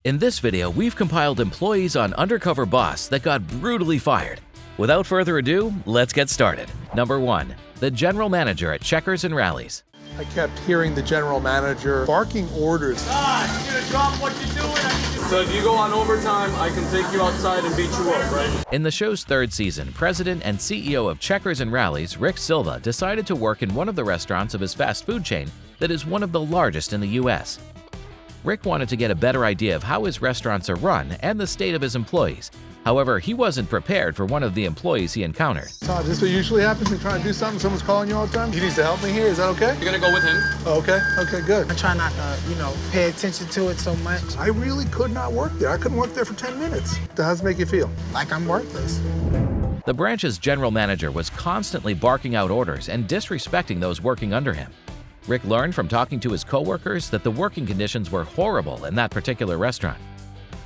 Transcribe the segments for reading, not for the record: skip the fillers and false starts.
In this video, we've compiled employees on Undercover Boss that got brutally fired. Without further ado, let's get started. Number 1. The General Manager at Checkers and Rallies. I kept hearing the general manager barking orders. You're gonna drop what you're doing. So if you go on overtime, I can take you outside and beat you up, right? In the show's third season, President and CEO of Checkers and Rallies, Rick Silva, decided to work in one of the restaurants of his fast food chain that is one of the largest in the U.S. Rick wanted to get a better idea of how his restaurants are run and the state of his employees. However, he wasn't prepared for one of the employees he encountered. Todd, this is what usually happens? You're trying to do something, someone's calling you all the time? He needs to help me here, is that okay? You're gonna go with him? Oh, okay, good. I try not to, pay attention to it so much. I really could not work there. I couldn't work there for 10 minutes. How does it make you feel? Like I'm worthless. The branch's general manager was constantly barking out orders and disrespecting those working under him. Rick learned from talking to his coworkers that the working conditions were horrible in that particular restaurant.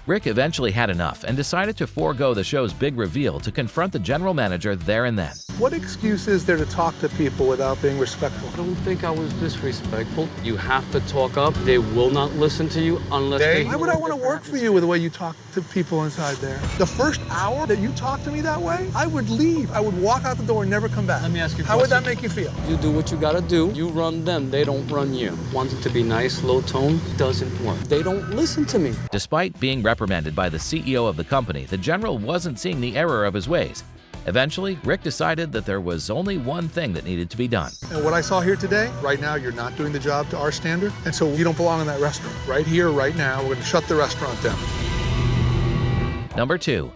Rick eventually had enough and decided to forego the show's big reveal to confront the general manager there and then. What excuse is there to talk to people without being respectful? I don't think I was disrespectful. You have to talk up. They will not listen to you unless they... Why would I want to work for you with the way you talk to people inside there? The first hour that you talk to me that way, I would leave. I would walk out the door and never come back. Let me ask you a How would question. that make you feel? You do what you gotta do. You run them. They don't run you. Wanted to be nice, low tone, doesn't work. They don't listen to me. Despite being reprimanded by the CEO of the company, the general wasn't seeing the error of his ways. Eventually, Rick decided that there was only one thing that needed to be done. And what I saw here today, right now, you're not doing the job to our standard, and so you don't belong in that restaurant. Right here, right now, we're going to shut the restaurant down. Number 2.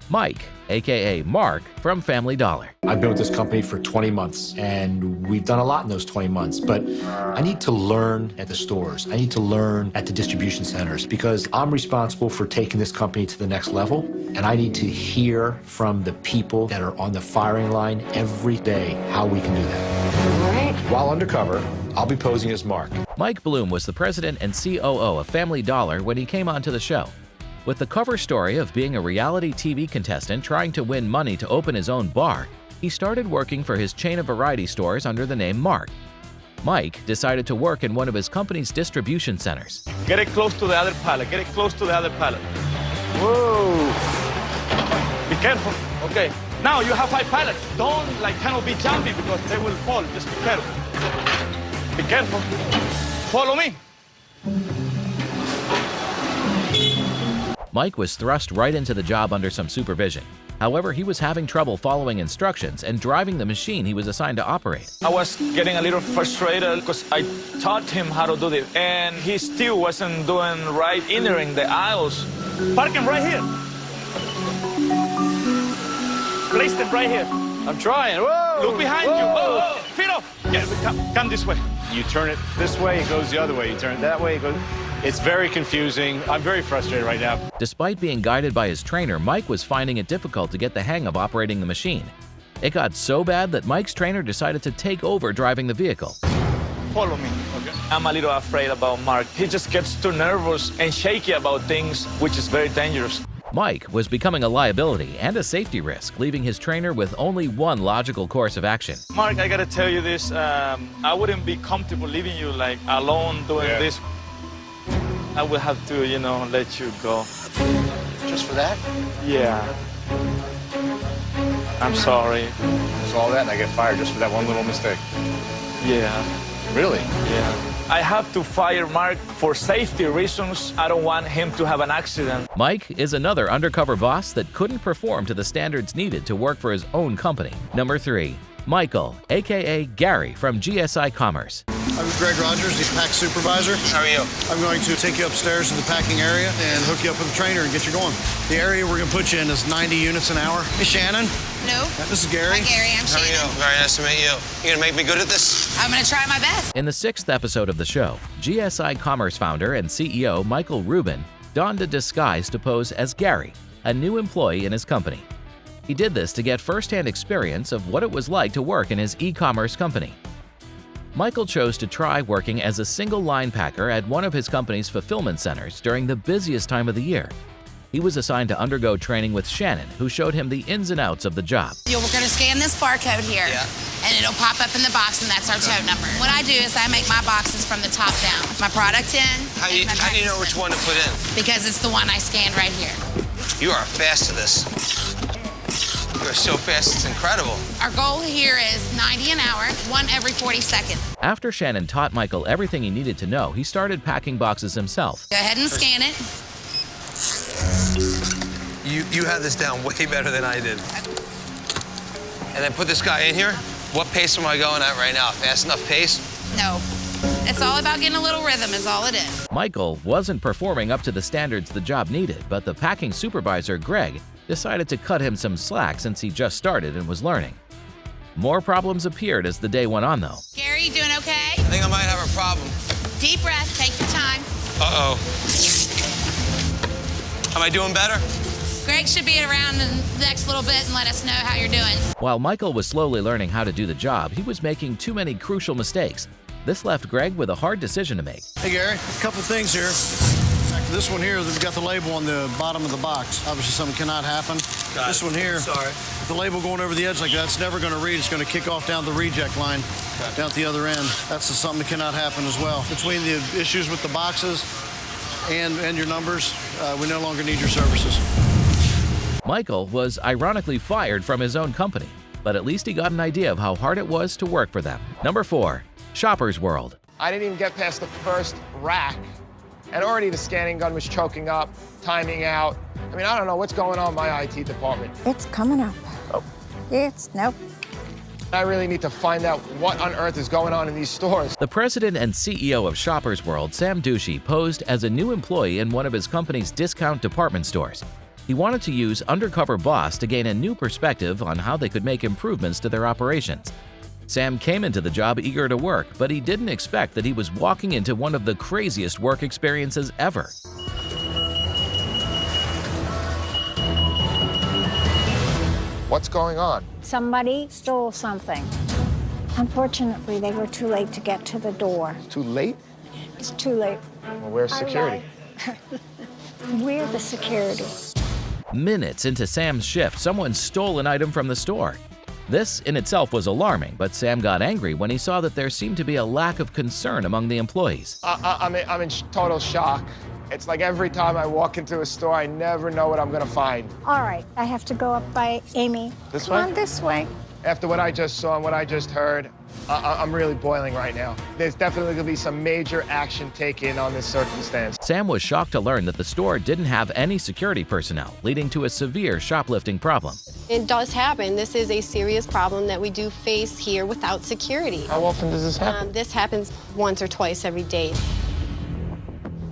Mike, aka Mark from Family Dollar. I've been with this company for 20 months, and we've done a lot in those 20 months, but I need to learn at the stores. I need to learn at the distribution centers because I'm responsible for taking this company to the next level, and I need to hear from the people that are on the firing line every day how we can do that. While undercover, I'll be posing as Mark. Mike Bloom was the president and COO of Family Dollar when he came onto the show. With the cover story of being a reality TV contestant trying to win money to open his own bar, he started working for his chain of variety stores under the name Mark. Mike decided to work in one of his company's distribution centers. Get it close to the other pallet. Get it close to the other pallet. Whoa. Be careful. Okay. Now you have 5 pallets. Don't kind of be jumpy because they will fall. Just be careful. Be careful. Follow me. Mike was thrust right into the job under some supervision. However, he was having trouble following instructions and driving the machine he was assigned to operate. I was getting a little frustrated because I taught him how to do this, and he still wasn't doing right entering the aisles. Park him right here. Place them right here. I'm trying. Whoa! Look behind you. Whoa! Feet off. Yeah, come this way. You turn it this way, it goes the other way. You turn it that way, it goes... It's very confusing. I'm very frustrated right now. Despite being guided by his trainer, Mike was finding it difficult to get the hang of operating the machine. It got so bad that Mike's trainer decided to take over driving the vehicle. Follow me. Okay. I'm a little afraid about Mark. He just gets too nervous and shaky about things, which is very dangerous. Mike was becoming a liability and a safety risk, leaving his trainer with only one logical course of action. Mark, I gotta tell you this. I wouldn't be comfortable leaving you alone doing this. I will have to, let you go. Just for that? Yeah. I'm sorry. So all that and I get fired just for that one little mistake? Yeah. Really? Yeah. I have to fire Mark for safety reasons. I don't want him to have an accident. Mike is another undercover boss that couldn't perform to the standards needed to work for his own company. Number 3. Michael, aka Gary from GSI Commerce. I'm Greg Rogers, the pack supervisor. How are you? I'm going to take you upstairs to the packing area and hook you up with a trainer and get you going. The area we're going to put you in is 90 units an hour. Hey, Shannon. No. This is Gary. Hi, Gary. I'm Shannon. How are you? Very nice to meet you. You gonna make me good at this? I'm gonna try my best. In the 6th episode of the show, GSI Commerce founder and CEO Michael Rubin donned a disguise to pose as Gary, a new employee in his company. He did this to get first-hand experience of what it was like to work in his e-commerce company. Michael chose to try working as a single line packer at one of his company's fulfillment centers during the busiest time of the year. He was assigned to undergo training with Shannon, who showed him the ins and outs of the job. We're going to scan this barcode here. Yeah. And it'll pop up in the box, and that's our tote number. What I do is I make my boxes from the top down. My product in. How do you know which one to put in? Because it's the one I scanned right here. You are fast to this. You are so fast, it's incredible. Our goal here is 90 an hour, one every 40 seconds. After Shannon taught Michael everything he needed to know, he started packing boxes himself. Go ahead and scan it. You have this down way better than I did. And then put this guy in here. What pace am I going at right now? Fast enough pace? No. It's all about getting a little rhythm is all it is. Michael wasn't performing up to the standards the job needed, but the packing supervisor, Greg, decided to cut him some slack since he just started and was learning. More problems appeared as the day went on, though. Gary, you doing okay? I think I might have a problem. Deep breath, take your time. Uh-oh. Am I doing better? Greg should be around in the next little bit and let us know how you're doing. While Michael was slowly learning how to do the job, he was making too many crucial mistakes. This left Greg with a hard decision to make. Hey, Gary, a couple things here. This one here, we've got the label on the bottom of the box. Obviously, something cannot happen. This one here, the label going over the edge like that, it's never going to read. It's going to kick off down the reject line, down at the other end. That's something that cannot happen as well. Between the issues with the boxes and your numbers, we no longer need your services. Michael was ironically fired from his own company, but at least he got an idea of how hard it was to work for them. Number 4, Shoppers World. I didn't even get past the first rack, and already the scanning gun was choking up, timing out. I mean, I don't know what's going on in my IT department. It's coming up. Oh. Nope. I really need to find out what on earth is going on in these stores. The president and CEO of Shoppers World, Sam Ducey, posed as a new employee in one of his company's discount department stores. He wanted to use Undercover Boss to gain a new perspective on how they could make improvements to their operations. Sam came into the job eager to work, but he didn't expect that he was walking into one of the craziest work experiences ever. What's going on? Somebody stole something. Unfortunately, they were too late to get to the door. Too late? It's too late. Well, where's security? We're the security. Minutes into Sam's shift, someone stole an item from the store. This in itself was alarming, but Sam got angry when he saw that there seemed to be a lack of concern among the employees. I'm in total shock. It's like every time I walk into a store, I never know what I'm gonna find. All right, I have to go up by Amy. This Come way? on, this way. After what I just saw and what I just heard, I'm really boiling right now. There's definitely gonna be some major action taken on this circumstance. Sam was shocked to learn that the store didn't have any security personnel, leading to a severe shoplifting problem. It does happen. This is a serious problem that we do face here without security. How often does this happen? This happens once or twice every day.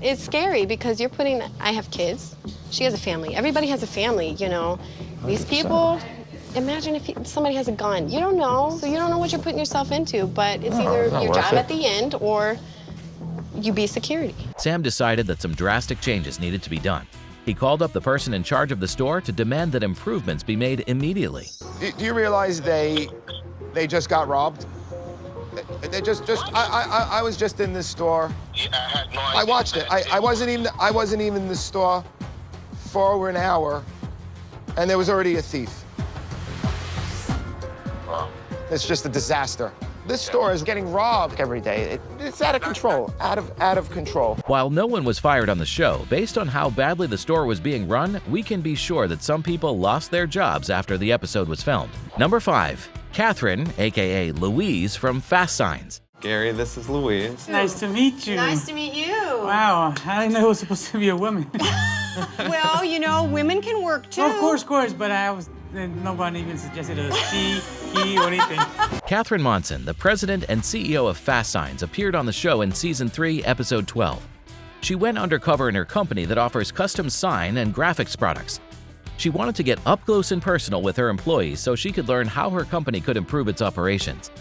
It's scary because you're putting, I have kids, she has a family, everybody has a family, you know. 100%. These people, imagine if somebody has a gun. You don't know, so you don't know what you're putting yourself into, but it's either your job at the end or you be security. Sam decided that some drastic changes needed to be done. He called up the person in charge of the store to demand that improvements be made immediately. Do you realize they just got robbed? I was just in this store. Yeah, I had no idea. I watched it. I wasn't even in the store for over an hour, and there was already a thief. Wow. It's just a disaster. This store is getting robbed every day. It's out of control, out of control. While no one was fired on the show, based on how badly the store was being run, we can be sure that some people lost their jobs after the episode was filmed. Number 5, Catherine, aka Louise from Fast Signs. Gary, this is Louise. Nice to meet you. Nice to meet you. Wow, I didn't know it was supposed to be a woman. Well, you know, women can work too. Of course, but nobody even suggested a she, he, or anything. Catherine Monson, the president and CEO of Fast Signs, appeared on the show in Season 3, Episode 12. She went undercover in her company that offers custom sign and graphics products. She wanted to get up close and personal with her employees so she could learn how her company could improve its operations.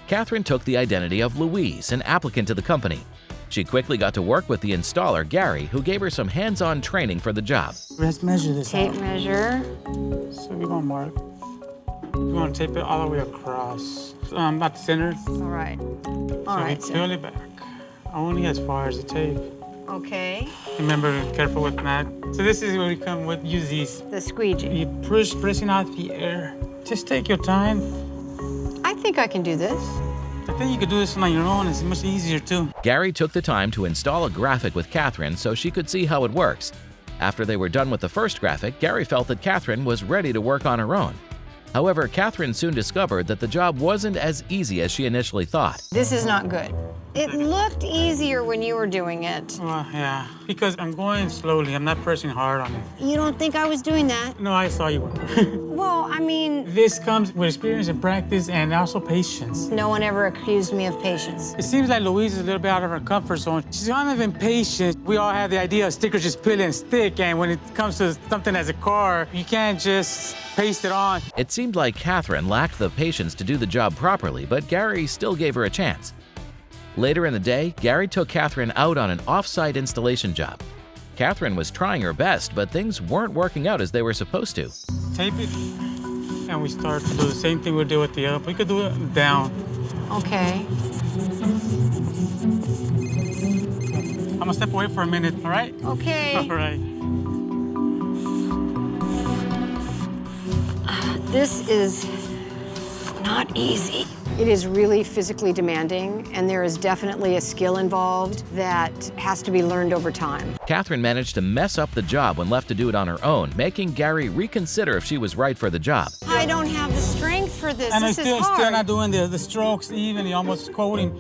Catherine took the identity of Louise, an applicant to the company. She quickly got to work with the installer, Gary, who gave her some hands-on training for the job. Let's measure this Tape out. measure. So we're gonna mark. We're gonna tape it all the way across. About the center. All right. All right. So we peel it back. Only as far as the tape. Okay. Remember, careful with that. So this is where we come with, use these. The squeegee. You pressing out the air. Just take your time. I think I can do this. I think you could do this on your own. It's much easier too. Gary took the time to install a graphic with Catherine so she could see how it works. After they were done with the first graphic, Gary felt that Catherine was ready to work on her own. However, Catherine soon discovered that the job wasn't as easy as she initially thought. This is not good. It looked easier when you were doing it. Well, yeah, because I'm going slowly. I'm not pressing hard on it. You don't think I was doing that? No, I saw you were. Well, I mean... This comes with experience and practice and also patience. No one ever accused me of patience. It seems like Louise is a little bit out of her comfort zone. She's kind of impatient. We all have the idea of stickers just peel and stick, and when it comes to something as a car, you can't just paste it on. It seemed like Catherine lacked the patience to do the job properly, but Gary still gave her a chance. Later in the day, Gary took Catherine out on an off-site installation job. Catherine was trying her best, but things weren't working out as they were supposed to. Tape it, and we start to do the same thing we did with the up. We could do it down. Okay. I'm gonna step away for a minute, all right? Okay. All right. This is not easy. It is really physically demanding, and there is definitely a skill involved that has to be learned over time. Catherine managed to mess up the job when left to do it on her own, making Gary reconsider if she was right for the job. I don't have the strength for this. And This I'm is hard. still not doing the strokes evenly, almost coating,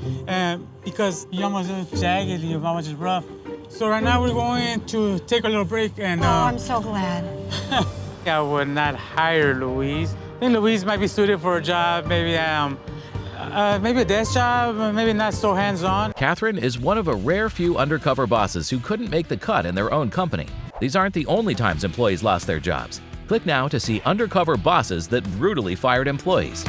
because you almost jagged, you almost just rough. So right now we're going to take a little break and... Oh, I'm so glad. I would not hire Louise. I think Louise might be suited for a job, maybe a desk job, maybe not so hands-on. Catherine is one of a rare few undercover bosses who couldn't make the cut in their own company. These aren't the only times employees lost their jobs. Click now to see undercover bosses that brutally fired employees.